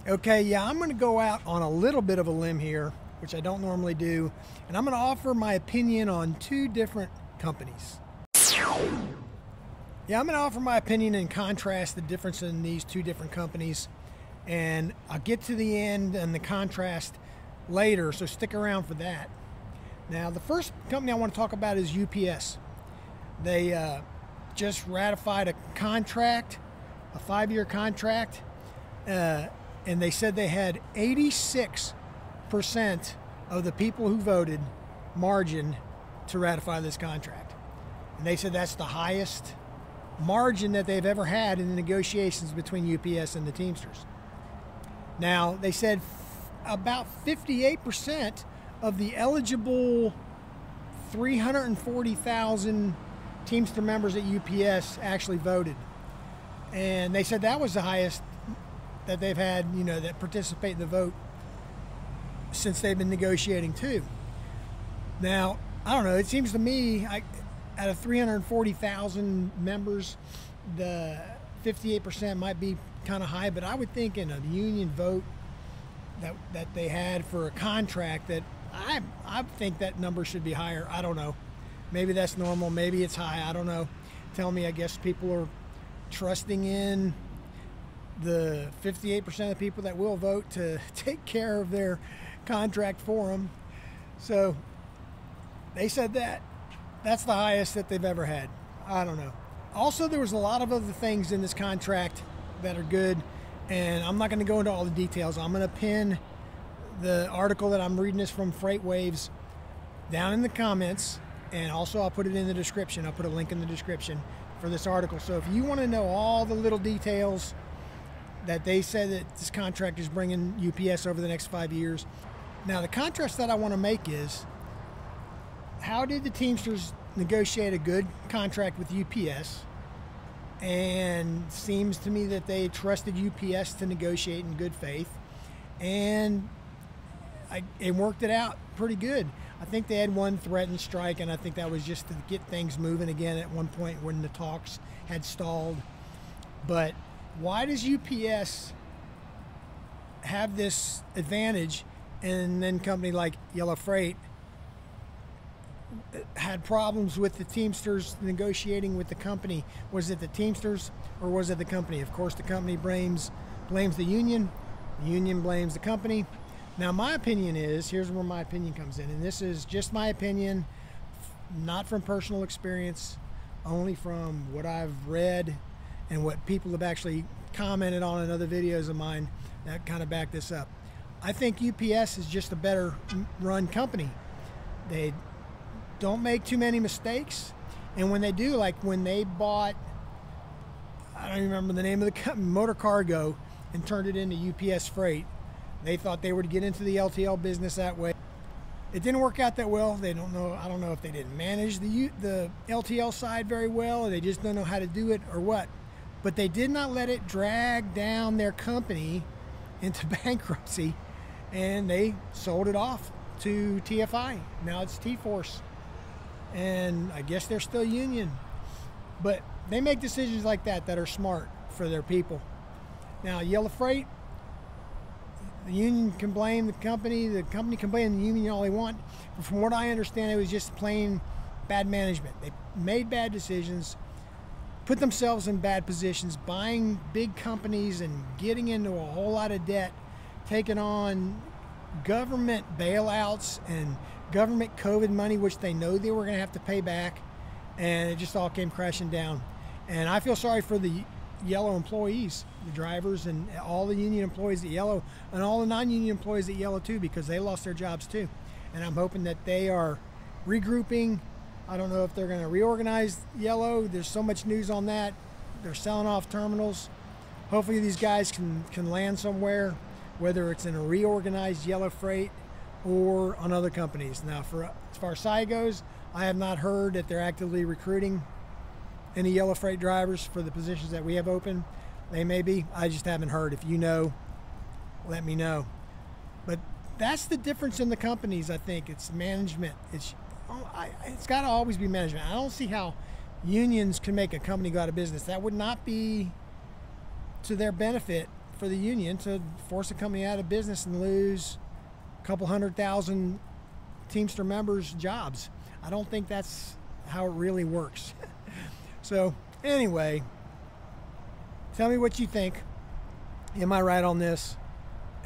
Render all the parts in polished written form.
Okay, yeah, I'm going to go out on a little bit of a limb here, which I don't normally do, and I'm going to offer my opinion on two different companies. Yeah, I'm going to offer my opinion and contrast the difference in these two different companies, and I'll get to the end and the contrast later, so stick around for that. Now, the first company I want to talk about is UPS. They just ratified a contract, a 5-year contract, and they said they had 86% of the people who voted margin to ratify this contract. And they said that's the highest margin that they've ever had in the negotiations between UPS and the Teamsters. Now, they said about 58% of the eligible 340,000 Teamster members at UPS actually voted. And they said that was the highest that they've had, that participate in the vote since they've been negotiating too. Now, I don't know, it seems to me, out of 340,000 members, the 58% might be kind of high, but I would think in a union vote that they had for a contract that I think that number should be higher. I don't know. Maybe that's normal. Maybe it's high. I don't know. Tell me, I guess people are trusting in the 58% of the people that will vote to take care of their contract for them. So they said that's the highest that they've ever had. I don't know. Also, there was a lot of other things in this contract that are good, and I'm not going to go into all the details. I'm going to pin the article that I'm reading this from FreightWaves down in the comments, and also I'll put it in the description. I'll put a link in the description for this article. So if you want to know all the little details that they said that this contract is bringing UPS over the next 5 years. Now, the contrast that I want to make is, how did the Teamsters negotiate a good contract with UPS? And seems to me that they trusted UPS to negotiate in good faith, and it worked it out pretty good. I think they had one threatened strike, and I think that was just to get things moving again at one point when the talks had stalled. But why does UPS have this advantage, and then a company like Yellow Freight had problems with the Teamsters negotiating with the company? Was it the Teamsters or was it the company? Of course, the company blames the union blames the company. Now, my opinion is, here's where my opinion comes in, and this is just my opinion, not from personal experience, only from what I've read and what people have actually commented on in other videos of mine that kind of back this up. I think UPS is just a better run company. They don't make too many mistakes, and when they do, like when they bought, I don't even remember the name of the company, Motor Cargo, and turned it into UPS Freight, they thought they would get into the LTL business that way. It didn't work out that well. They don't know. I don't know if they didn't manage the LTL side very well, or they just don't know how to do it, or what. But they did not let it drag down their company into bankruptcy, and they sold it off to TFI. Now it's T-Force, and I guess they're still union. But they make decisions like that are smart for their people. Now, Yellow Freight, the union can blame the company can blame the union all they want. But from what I understand, it was just plain bad management. They made bad decisions, put themselves in bad positions, buying big companies and getting into a whole lot of debt, taking on government bailouts and government COVID money, which they know they were going to have to pay back, and it just all came crashing down. And I feel sorry for the Yellow employees, the drivers, and all the union employees at Yellow, and all the non-union employees at Yellow too, because they lost their jobs too. And I'm hoping that they are regrouping. I don't know if they're going to reorganize Yellow. There's so much news on that. They're selling off terminals. Hopefully these guys can land somewhere, whether it's in a reorganized Yellow Freight or on other companies. Now, as far as SI goes, I have not heard that they're actively recruiting any Yellow Freight drivers for the positions that we have open. They may be. I just haven't heard. If you know, let me know. But that's the difference in the companies, I think. It's management. It's got to always be management. I don't see how unions can make a company go out of business. That would not be to their benefit for the union to force a company out of business and lose a couple 100,000 Teamster members' jobs. I don't think that's how it really works. So anyway, tell me what you think. Am I right on this?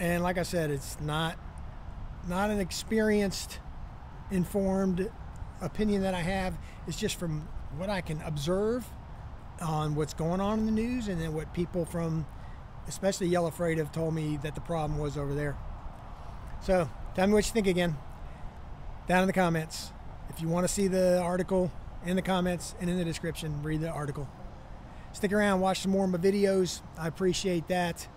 And like I said, it's not an experienced, informed opinion that I have. It's just from what I can observe on what's going on in the news, and then what people from especially Yellow Freight have told me that the problem was over there. So tell me what you think again down in the comments. If you want to see the article in the comments and in the description, read the article. Stick around, watch some more of my videos. I appreciate that.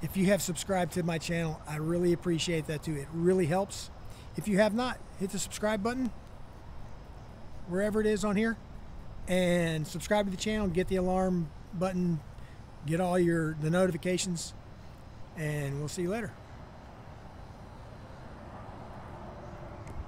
If you have subscribed to my channel, I really appreciate that too. It really helps. If you have not, hit the subscribe button wherever it is on here and subscribe to the channel, get the alarm button, get all the notifications, and we'll see you later.